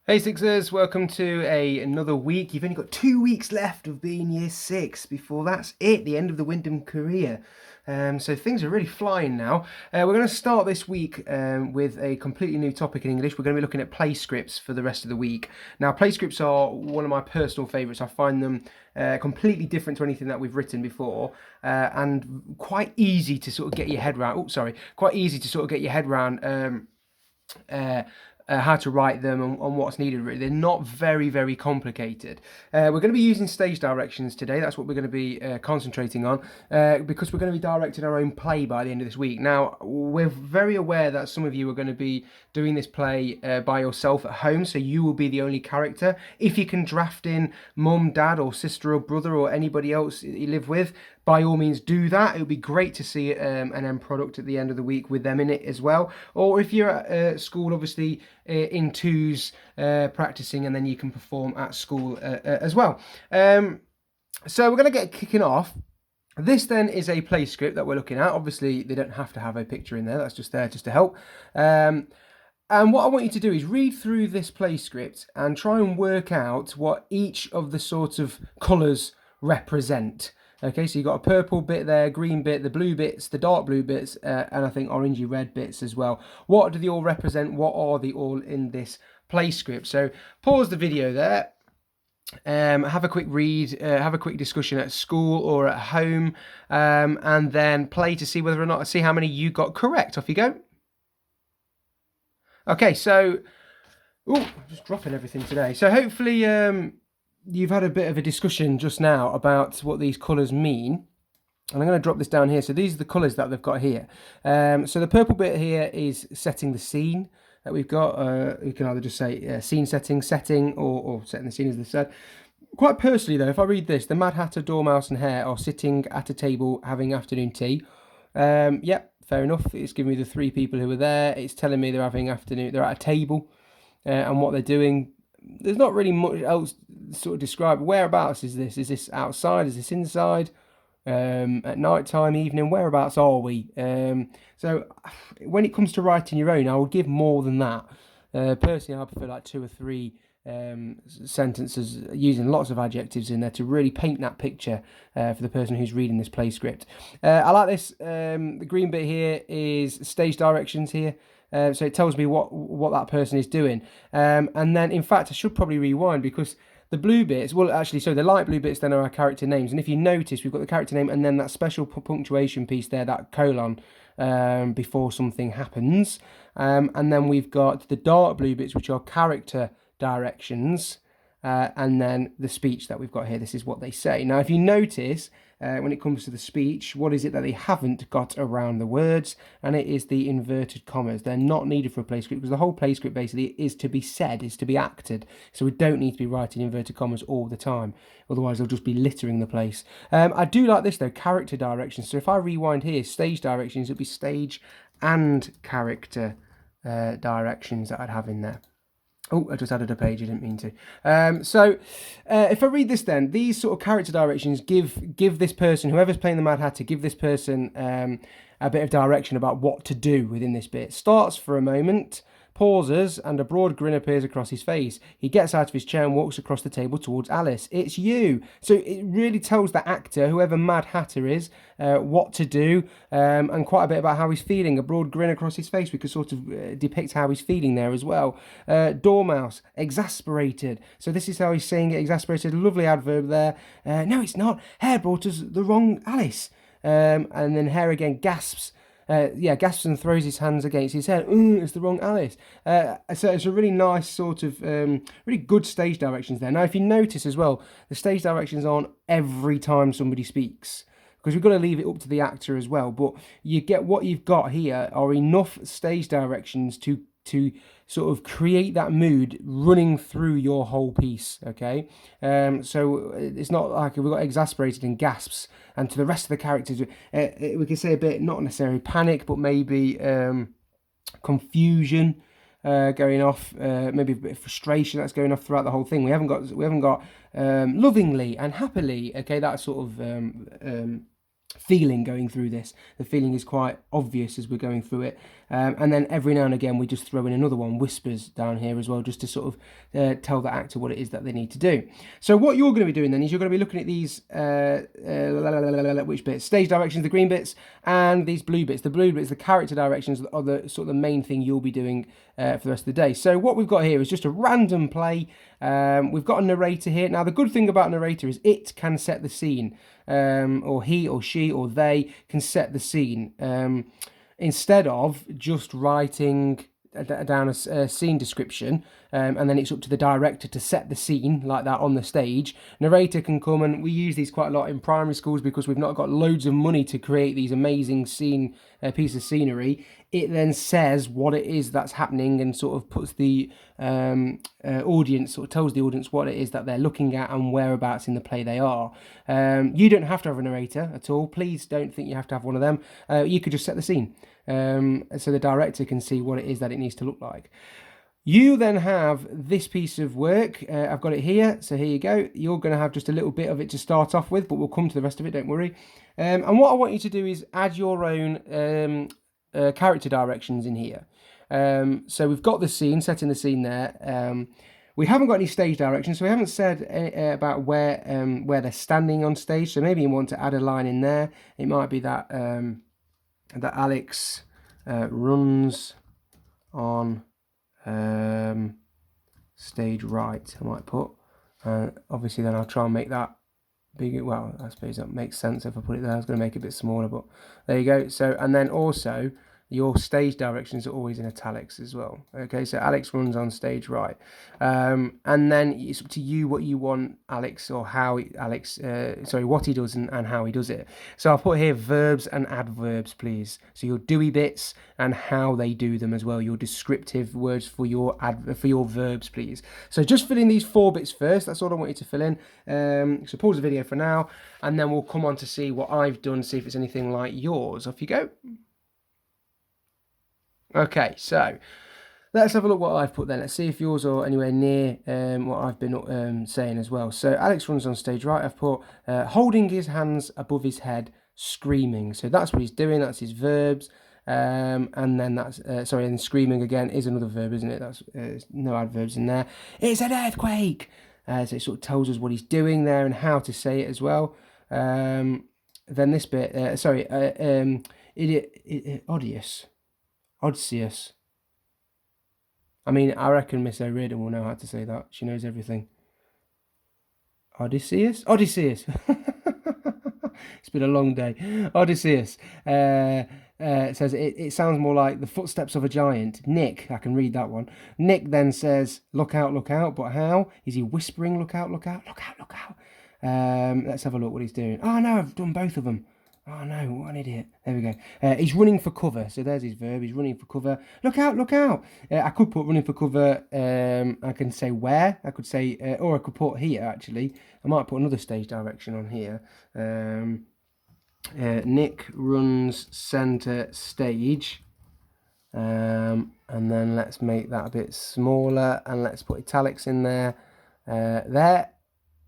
Hey Sixers, welcome to another week. You've only got 2 weeks left of being year six before that's it, the end of the Wyndham career. So things are really flying now. We're going to start this week with a completely new topic in English. We're going to be looking at play scripts for the rest of the week. Now, play scripts are one of my personal favourites. I find them completely different to anything that we've written before, and quite easy to sort of get your head around. Oh, sorry, quite easy to sort of get your head around. Uh, how to write them and what's needed. Really, they're not very complicated. We're going to be using stage directions today. That's what we're going to be concentrating on because we're going to be directing our own play by the end of this week. Now, we're very aware that some of you are going to be doing this play by yourself at home, so you will be the only character. If you can draft in mum, dad, or sister or brother or anybody else you live with, by all means do that. It would be great to see an end product at the end of the week with them in it as well. Or if you're at school, obviously in twos practicing, and then you can perform at school as well. So we're going to get kicking off. This then is a play script that we're looking at. Obviously, they don't have to have a picture in there. That's just there just to help. And what I want you to do is read through this play script and try and work out what each of the sorts of colours represent. Okay, so you've got a purple bit there, green bit, the blue bits, the dark blue bits, and I think orangey red bits as well. What do they all represent? What are they all in this play script? So pause the video there. Have a quick read, have a quick discussion at school or at home, and then play to see whether or not, see how many you got correct. Off you go. Okay, so, I'm just dropping everything today. So hopefully you've had a bit of a discussion just now about what these colours mean. And I'm going to drop this down here. So these are the colours that they've got here. So the purple bit here is setting the scene that we've got. You can either just say scene setting, or setting the scene, as they said. Quite personally, though, if I read this, the Mad Hatter, Dormouse and Hare are sitting at a table having afternoon tea. Yep, fair enough. It's giving me the three people who are there. It's telling me they're at a table, and what they're doing. There's not really much else sort of describe. Whereabouts is this? Is this outside? Is this inside? At night time, evening? Whereabouts are we? So when it comes to writing your own, I would give more than that. Personally, I prefer like 2 or 3 sentences using lots of adjectives in there to really paint that picture for the person who's reading this play script. I like this. The green bit here is stage directions here. So it tells me what that person is doing. And then, in fact, I should probably rewind because the blue bits, well, actually, so the light blue bits then are our character names. And if you notice, we've got the character name and then that special punctuation piece there, that colon, before something happens. And then we've got the dark blue bits, which are character directions. And then the speech that we've got here, this is what they say. Now, if you notice, when it comes to the speech, what is it that they haven't got around the words? And it is the inverted commas. They're not needed for a play script because the whole play script basically is to be said, is to be acted. So we don't need to be writing inverted commas all the time. Otherwise, they'll just be littering the place. I do like this, though, character directions. So if I rewind here, stage directions, it'll be stage and character directions that I'd have in there. Oh, I just added a page, I didn't mean to. So if I read this then, these sort of character directions give this person, whoever's playing the Mad Hatter, give this person a bit of direction about what to do within this bit. Starts for a moment, pauses, and a broad grin appears across his face. He gets out of his chair and walks across the table towards Alice. It's you. So it really tells the actor, whoever Mad Hatter is, what to do, and quite a bit about how he's feeling. A broad grin across his face, we could sort of depict how he's feeling there as well. Dormouse, exasperated. So this is how he's saying it, exasperated. Lovely adverb there. No, it's not. Hare brought us the wrong Alice. And then Hare again gasps. Gasps and throws his hands against his head. It's the wrong Alice. So it's a really nice sort of, really good stage directions there. Now, if you notice as well, the stage directions aren't every time somebody speaks, because we've got to leave it up to the actor as well. But you get what you've got here are enough stage directions to sort of create that mood running through your whole piece, okay? So it's not like we've got exasperated and gasps, and to the rest of the characters, we can say a bit, not necessarily panic, but maybe confusion going off, maybe a bit of frustration that's going off throughout the whole thing. We haven't got lovingly and happily, okay? That sort of feeling going through this. The feeling is quite obvious as we're going through it. And then every now and again we just throw in another one, whispers down here as well, just to sort of tell the actor what it is that they need to do. So what you're going to be doing then is you're going to be looking at these which bits? Stage directions, the green bits, and these blue bits. The blue bits, the character directions, are the sort of the main thing you'll be doing for the rest of the day. So what we've got here is just a random play. We've got a narrator here. Now the good thing about a narrator is it can set the scene. Or he or she or they can set the scene instead of just writing down a scene description, and then it's up to the director to set the scene like that on the stage. Narrator can come, and we use these quite a lot in primary schools because we've not got loads of money to create these amazing piece of scenery. It then says what it is that's happening and sort of puts the audience, or tells the audience what it is that they're looking at and whereabouts in the play they are. You don't have to have a narrator at all. Please don't think you have to have one of them. You could just set the scene, so the director can see what it is that it needs to look like. You then have this piece of work. I've got it here, so here you go. You're going to have just a little bit of it to start off with, but we'll come to the rest of it, don't worry. And what I want you to do is add your own character directions in here. So we've got the scene, setting the scene there. We haven't got any stage directions, so we haven't said about where they're standing on stage. So maybe you want to add a line in there. It might be that that Alex runs on stage right. I might put. Obviously, then I'll try and make that bigger. Well, I suppose that makes sense if I put it there. I was going to make it a bit smaller, but there you go. So, and then also your stage directions are always in italics as well. Okay, so Alex runs on stage right, and then it's up to you what you want Alex, or how Alex, what he does and how he does it. So I'll put here verbs and adverbs, please. So your doy bits and how they do them as well. Your descriptive words for your verbs, please. So just fill in these 4 bits first. That's all I want you to fill in. So pause the video for now, and then we'll come on to see what I've done, see if it's anything like yours. Off you go. Okay, so let's have a look what I've put then. Let's see if yours are anywhere near what I've been saying as well. So Alex runs on stage right. I've put holding his hands above his head, screaming. So that's what he's doing. That's his verbs. And then that's, and screaming again is another verb, isn't it? That's no adverbs in there. It's an earthquake. So it sort of tells us what he's doing there and how to say it as well. Then this bit, Odysseus. I mean, I reckon Miss O'Riordan will know how to say that. She knows everything. Odysseus? It's been a long day. Odysseus. Says it sounds more like the footsteps of a giant. Nick, I can read that one. Nick then says, look out, but how? Is he whispering, look out, look out, look out, look out? Let's have a look what he's doing. Oh no, I've done both of them. Oh no, what an idiot. There we go. He's running for cover. So there's his verb. He's running for cover. Look out, look out. I could put running for cover. I can say where. I could say, or I could put here actually. I might put another stage direction on here. Nick runs center stage. And then let's make that a bit smaller. And let's put italics in there. There.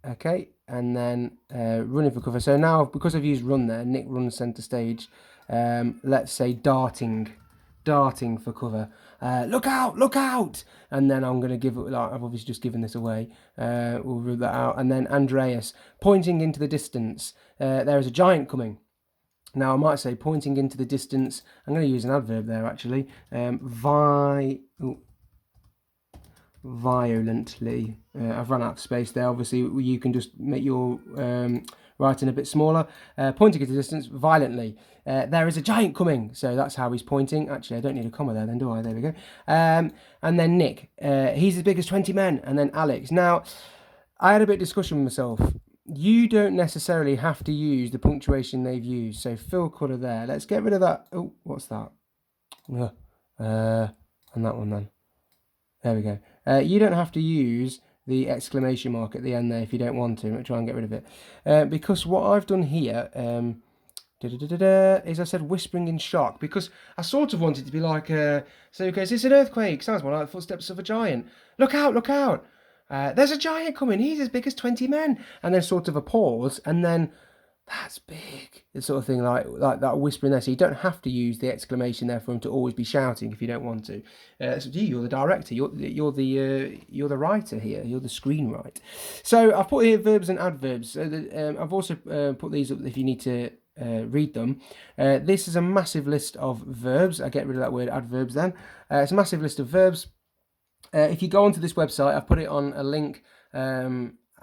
Okay. And then running for cover. So now, because I've used run there, Nick runs centre stage. Let's say darting for cover. Look out, look out! And then I'm going to give it, like, I've obviously just given this away. We'll rule that out. And then Andreas, pointing into the distance. There is a giant coming. Now, I might say pointing into the distance. I'm going to use an adverb there, actually. Violently. I've run out of space there. Obviously, you can just make your writing a bit smaller. Pointing at a distance, violently. There is a giant coming. So that's how he's pointing. Actually, I don't need a comma there then, do I? There we go. And then Nick. He's as big as 20 men. And then Alex. Now, I had a bit of discussion with myself. You don't necessarily have to use the punctuation they've used. So fill colour there. Let's get rid of that. Oh, what's that? And that one then. There we go. You don't have to use the exclamation mark at the end there if you don't want to. I'm going to try and get rid of it. Because what I've done here is I said whispering in shock, because I sort of wanted it to be like, so okay, is this an earthquake? Sounds more like the footsteps of a giant. Look out, look out. There's a giant coming. He's as big as 20 men. And then sort of a pause, and then That's big. The sort of thing like that whispering there. So you don't have to use the exclamation there for him to always be shouting if you don't want to. It's up to you. You're the director. You're the writer here. You're the screenwriter. So I've put here verbs and adverbs. So I've also put these up if you need to read them. This is a massive list of verbs. I get rid of that word adverbs then. It's a massive list of verbs. If you go onto this website, I've put it on a link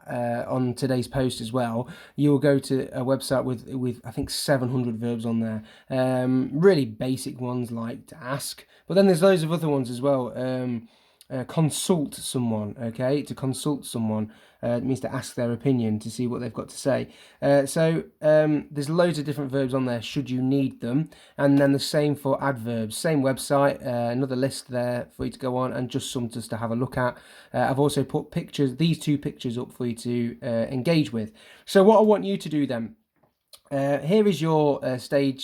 on today's post as well. You'll go to a website with I think 700 verbs on there. Really basic ones like to ask, but then there's loads of other ones as well. Consult someone. Okay, to consult someone it means to ask their opinion, to see what they've got to say. So there's loads of different verbs on there should you need them, and then the same for adverbs. Same website, another list there for you to go on, and just some just to have a look at. I've also put pictures, these 2 pictures up for you to engage with. So what I want you to do then. Here is your play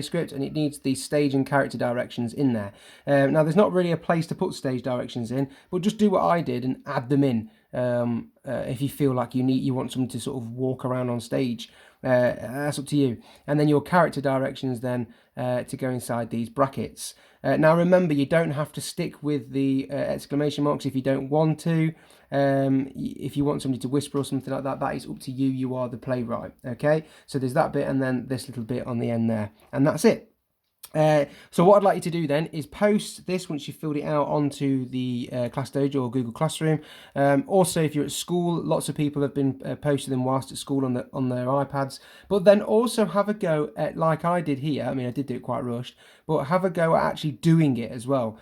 script, and it needs the stage and character directions in there. Now, there's not really a place to put stage directions in, but just do what I did and add them in. If you feel like you want someone to sort of walk around on stage, that's up to you. And then your character directions then to go inside these brackets. Now remember, you don't have to stick with the exclamation marks if you don't want to. If you want somebody to whisper or something like that, that is up to you. You are the playwright. Okay, so there's that bit and then this little bit on the end there, and that's it. So what I'd like you to do then is post this once you've filled it out onto the Class Dojo or Google Classroom. Also, if you're at school, lots of people have been posting them whilst at school on their iPads. But then also have a go at, like I did here. I mean, I did do it quite rushed, but have a go at actually doing it as well.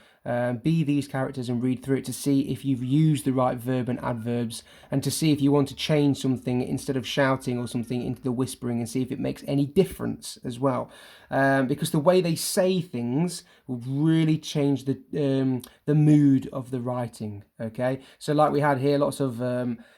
Be these characters and read through it to see if you've used the right verb and adverbs, and to see if you want to change something instead of shouting or something into the whispering, and see if it makes any difference as well. Because the way they say things will really change the mood of the writing. Okay, so like we had here, lots of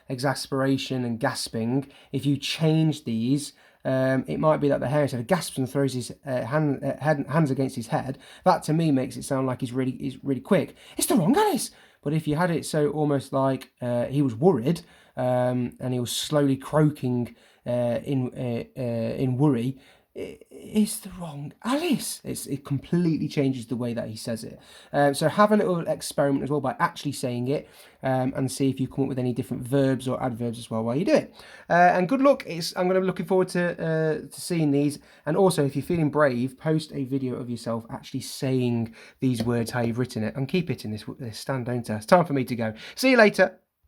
exasperation and gasping. If you change these, it might be that the hare instead of gasps and throws his hands against his head. That to me makes it sound like he's really quick. It's the wrong Alice. But if you had it so almost like he was worried and he was slowly croaking in worry, it's the wrong Alice. It completely changes the way that he says it. So have a little experiment as well by actually saying it, and see if you come up with any different verbs or adverbs as well while you do it. And good luck. I'm going to be looking forward to seeing these. And also, if you're feeling brave, post a video of yourself actually saying these words how you've written it, and keep it in this stand, don't I? It's time for me to go. See you later.